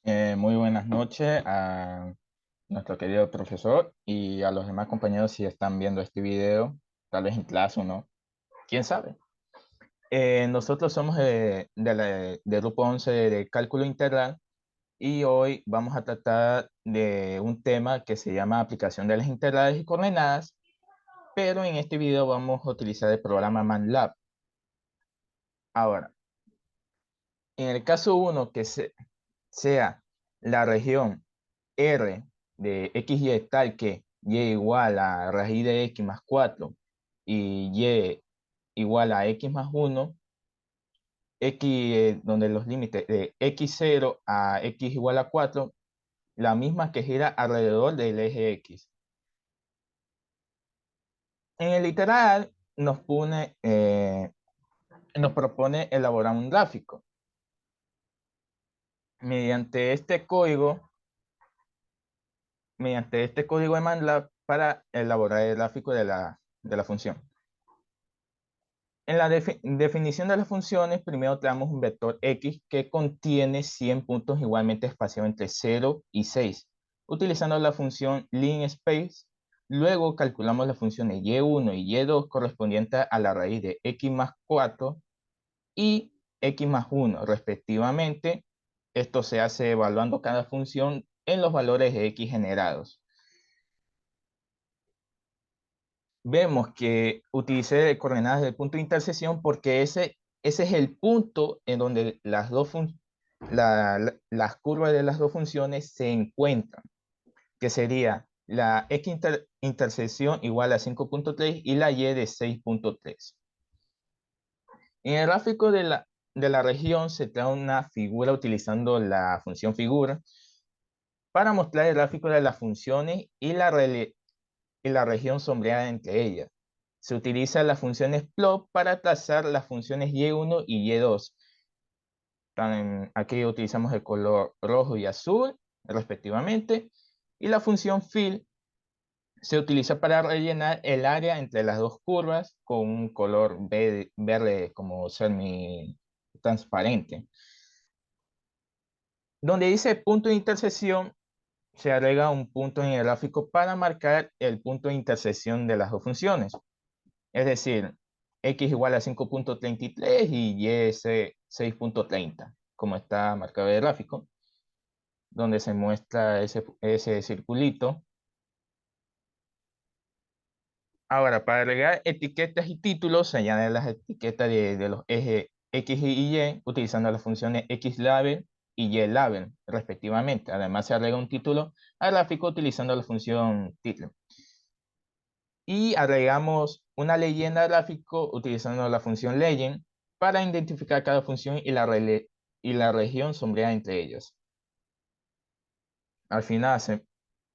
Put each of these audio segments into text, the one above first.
Muy buenas noches a nuestro querido profesor y a los demás compañeros si están viendo este video, tal vez en clase o no, quién sabe. Nosotros somos del grupo 11 de cálculo integral y hoy vamos a tratar de un tema que se llama aplicación de las integrales y coordenadas, pero en este video vamos a utilizar el programa MATLAB. Ahora, en el caso uno sea la región R de x y tal que y igual a raíz de x más 4 y y igual a x más 1, x donde los límites de x0 a x igual a 4, la misma que gira alrededor del eje x. En el literal nos propone elaborar un gráfico. Mediante este código, mediante este código de MATLAB para elaborar el gráfico de la función. En la definición de las funciones, primero tenemos un vector x que contiene 100 puntos igualmente espaciados entre 0 y 6, utilizando la función linspace. Luego calculamos las funciones y1 y y2 correspondientes a la raíz de x más 4 y x más 1, respectivamente. Esto se hace evaluando cada función en los valores de x generados. Vemos que utilicé coordenadas del punto de intersección porque ese es el punto en donde las curvas de las dos funciones se encuentran, que sería la intersección igual a 5,3 y la y de 6,3. En el gráfico de la región se trae una figura utilizando la función figura para mostrar el gráfico de las funciones y la región sombreada entre ellas. Se utiliza las funciones plot para trazar las funciones y1 y y2. Aquí utilizamos el color rojo y azul, respectivamente, y la función fill se utiliza para rellenar el área entre las dos curvas con un color verde como semi transparente. Donde dice punto de intersección, se agrega un punto en el gráfico para marcar el punto de intersección de las dos funciones. Es decir, x igual a 5,33 y y es 6,30, como está marcado en el gráfico, donde se muestra ese circulito. Ahora, para agregar etiquetas y títulos, se añaden las etiquetas de los ejes x y y utilizando las funciones xlabel y ylabel, respectivamente. Además, se agrega un título al gráfico utilizando la función title. Y agregamos una leyenda al gráfico utilizando la función legend para identificar cada función y la región sombreada entre ellas. Al final,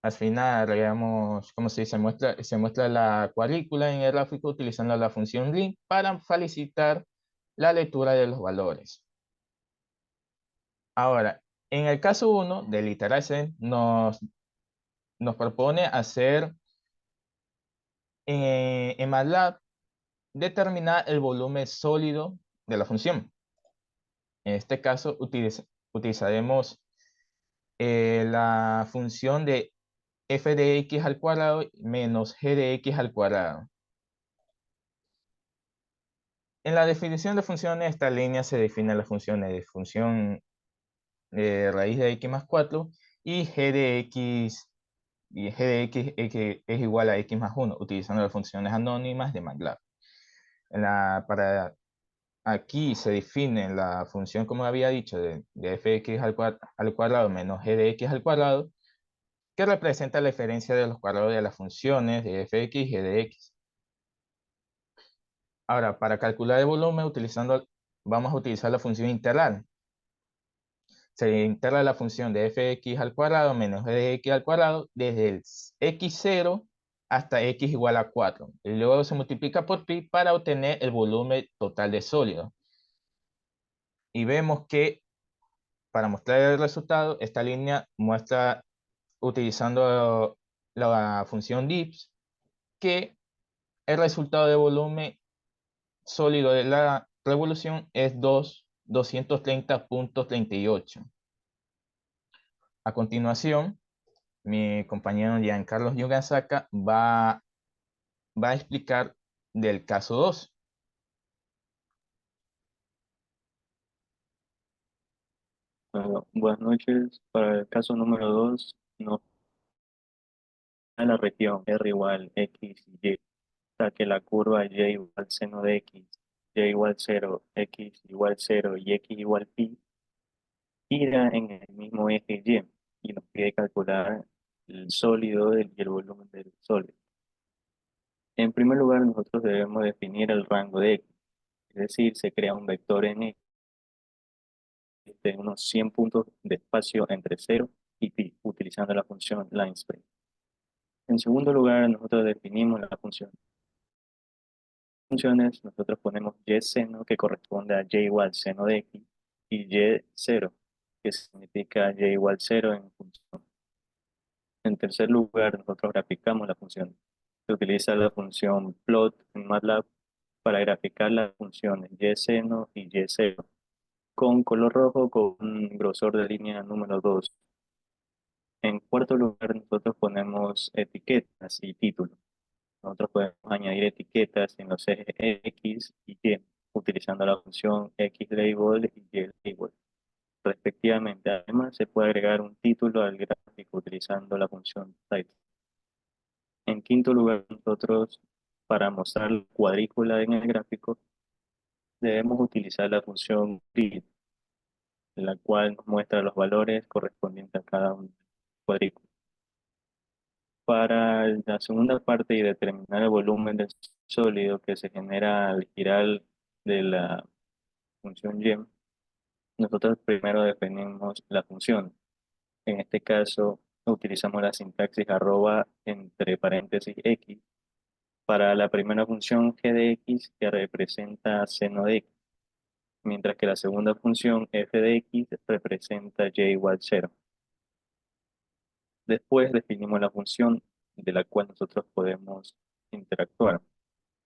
al final agregamos, como se muestra la cuadrícula en el gráfico utilizando la función link para facilitar la lectura de los valores. Ahora, en el caso 1 del iterarse nos propone hacer en MATLAB determinar el volumen sólido de la función. En este caso utilizaremos la función de f de x al cuadrado menos g de x al cuadrado. En la definición de funciones, esta línea se define las funciones de función raíz de x más 4 y g de x es igual a x más 1, utilizando las funciones anónimas de MATLAB. Para aquí se define la función, como había dicho, de f de x al cuadrado menos g de x al cuadrado, que representa la diferencia de los cuadrados de las funciones de f de x y g de x. Ahora, para calcular el volumen, vamos a utilizar la función integral. Se integra la función de f de x al cuadrado menos g de x al cuadrado desde el x0 hasta x igual a 4. Y luego se multiplica por pi para obtener el volumen total de sólido. Y vemos que para mostrar el resultado, esta línea muestra utilizando la función dips que el resultado de volumen sólido de la revolución es 230,38. A continuación, mi compañero Giancarlo Yugasaka va a explicar del caso 2. Buenas noches. Para el caso número 2 nos da la región R igual X y Y, sea que la curva Y igual seno de X, Y igual 0, X igual 0 y X igual pi, gira en el mismo eje Y nos pide calcular el sólido y el volumen del sólido. En primer lugar, nosotros debemos definir el rango de X, es decir, se crea un vector en X de unos 100 puntos de espacio entre 0 y pi, utilizando la función line-space. En segundo lugar, nosotros definimos la función. Funciones, nosotros ponemos y seno, que corresponde a y igual seno de x, y y cero, que significa y igual cero en función. En tercer lugar, nosotros graficamos la función. Se utiliza la función plot en MATLAB para graficar las funciones y seno y y cero, con color rojo con un grosor de línea número 2. En cuarto lugar, nosotros ponemos etiquetas y títulos. Nosotros podemos añadir etiquetas en los ejes X y Y, utilizando la función XLabel y YLabel, respectivamente. Además, se puede agregar un título al gráfico utilizando la función title. En quinto lugar, nosotros, para mostrar la cuadrícula en el gráfico, debemos utilizar la función grid, la cual nos muestra los valores correspondientes a cada una cuadrícula. Para la segunda parte y determinar el volumen del sólido que se genera al girar de la función y, nosotros primero definimos la función. En este caso, utilizamos la sintaxis arroba entre paréntesis x para la primera función g de x que representa seno de x, mientras que la segunda función f de x representa y igual 0. Después definimos la función de la cual nosotros podemos interactuar.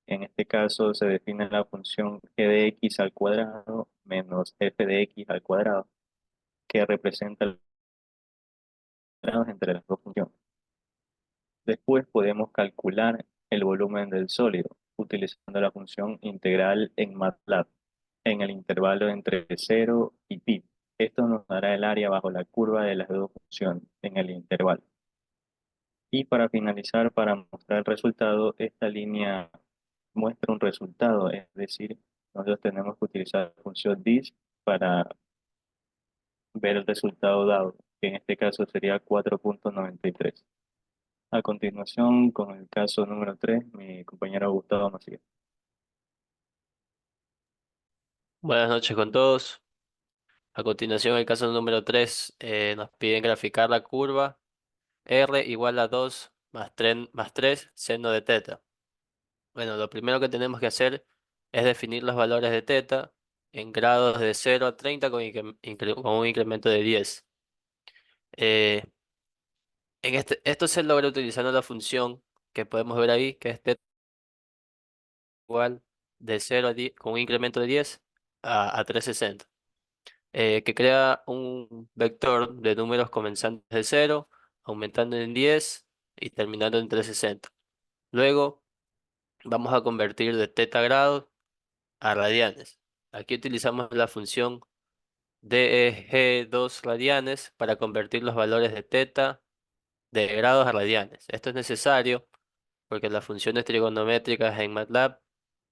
En este caso se define la función g de x al cuadrado menos f de x al cuadrado, que representa los grados entre las dos funciones. Después podemos calcular el volumen del sólido utilizando la función integral en MATLAB en el intervalo entre 0 y pi. Esto nos dará el área bajo la curva de las dos funciones en el intervalo. Y para finalizar, para mostrar el resultado, esta línea muestra un resultado, es decir, nosotros tenemos que utilizar la función dis para ver el resultado dado, que en este caso sería 4,93. A continuación, con el caso número 3, mi compañero Gustavo Macías. Buenas noches con todos. A continuación, el caso número 3 nos piden graficar la curva R igual a 2 más 3 seno de teta. Bueno, lo primero que tenemos que hacer es definir los valores de teta en grados de 0 a 30 con un incremento de 10. Eh, esto se logra utilizando la función que podemos ver ahí, que es teta igual de 0 a 10, con un incremento de 10 a 360. Que crea un vector de números comenzando de 0, aumentando en 10 y terminando en 360. Luego vamos a convertir de teta grados a radianes. Aquí utilizamos la función deg 2 radianes para convertir los valores de teta de grados a radianes. Esto es necesario porque las funciones trigonométricas en MATLAB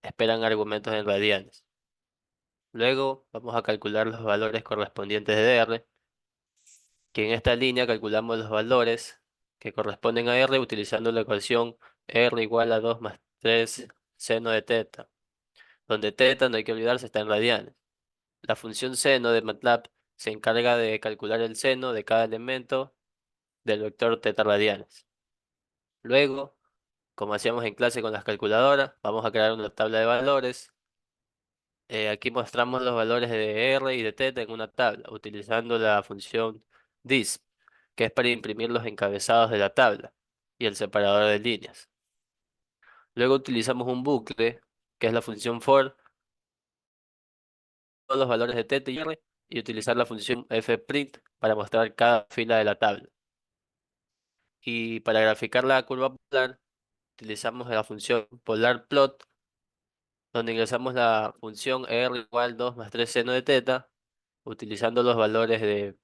esperan argumentos en radianes. Luego vamos a calcular los valores correspondientes de dr, que en esta línea calculamos los valores que corresponden a R utilizando la ecuación R igual a 2 más 3 seno de teta, donde teta, no hay que olvidarse, está en radianes. La función seno de MATLAB se encarga de calcular el seno de cada elemento del vector teta radianes. Luego, como hacíamos en clase con las calculadoras, vamos a crear una tabla de valores. Aquí mostramos los valores de R y de teta en una tabla, utilizando la función dis, que es para imprimir los encabezados de la tabla, y el separador de líneas. Luego utilizamos un bucle, que es la función for, todos los valores de teta y R, y utilizar la función fprint para mostrar cada fila de la tabla. Y para graficar la curva polar, utilizamos la función polarplot, donde ingresamos la función r igual 2 más 3 seno de teta, utilizando los valores de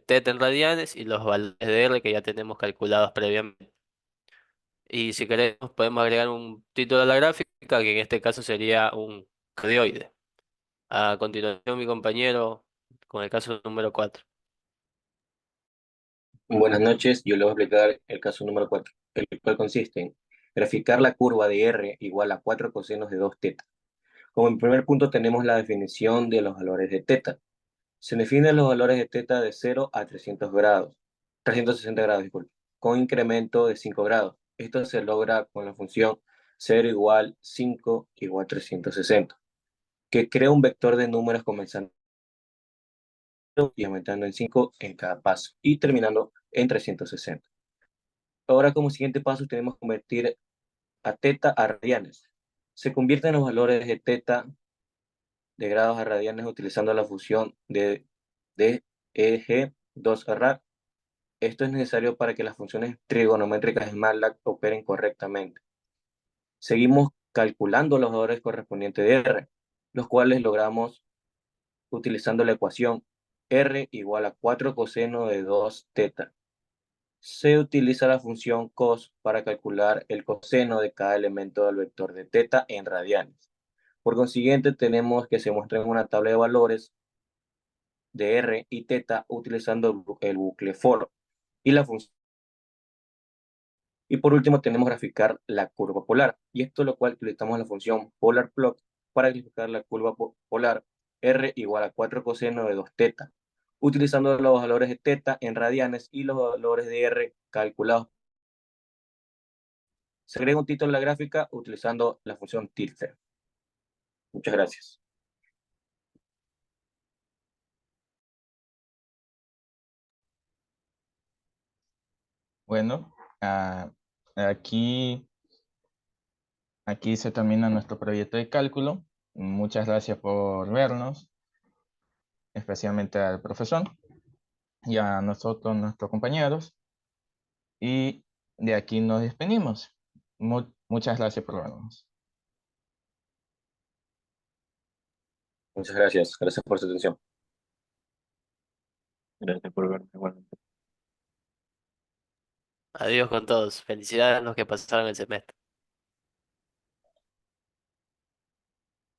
teta en radianes y los valores de r que ya tenemos calculados previamente. Y si queremos, podemos agregar un título a la gráfica, que en este caso sería un cardioide. A continuación, mi compañero con el caso número 4. Buenas noches, yo le voy a explicar el caso número 4, el cual consiste en graficar la curva de R igual a 4 cosenos de 2 teta. Como en primer punto tenemos la definición de los valores de teta. Se definen los valores de teta de 0 a 300 grados, 360 grados, disculpe, con incremento de 5 grados. Esto se logra con la función 0 igual 5 igual 360, que crea un vector de números comenzando y aumentando en 5 en cada paso y terminando en 360. Ahora como siguiente paso tenemos que convertir a teta a radianes. Se convierten los valores de teta de grados a radianes utilizando la función de DEG 2 rad. Esto es necesario para que las funciones trigonométricas de MATLAB operen correctamente. Seguimos calculando los valores correspondientes de R, los cuales logramos utilizando la ecuación R igual a 4 coseno de 2 teta. Se utiliza la función cos para calcular el coseno de cada elemento del vector de teta en radianes. Por consiguiente, tenemos que se muestra en una tabla de valores de R y teta utilizando el bucle for y la función. Y por último, tenemos graficar la curva polar. Y esto es lo cual utilizamos la función polarplot para graficar la curva polar R igual a 4 coseno de 2 teta, utilizando los valores de teta en radianes y los valores de R calculados. Se agrega un título en la gráfica utilizando la función tilde. Muchas gracias. Bueno, aquí, aquí se termina nuestro proyecto de cálculo. Muchas gracias por vernos, especialmente al profesor y a nosotros, nuestros compañeros. Y de aquí nos despedimos. Muchas gracias por vernos. Muchas gracias. Gracias por su atención. Gracias por verme igualmente. Adiós con todos. Felicidades a los que pasaron el semestre.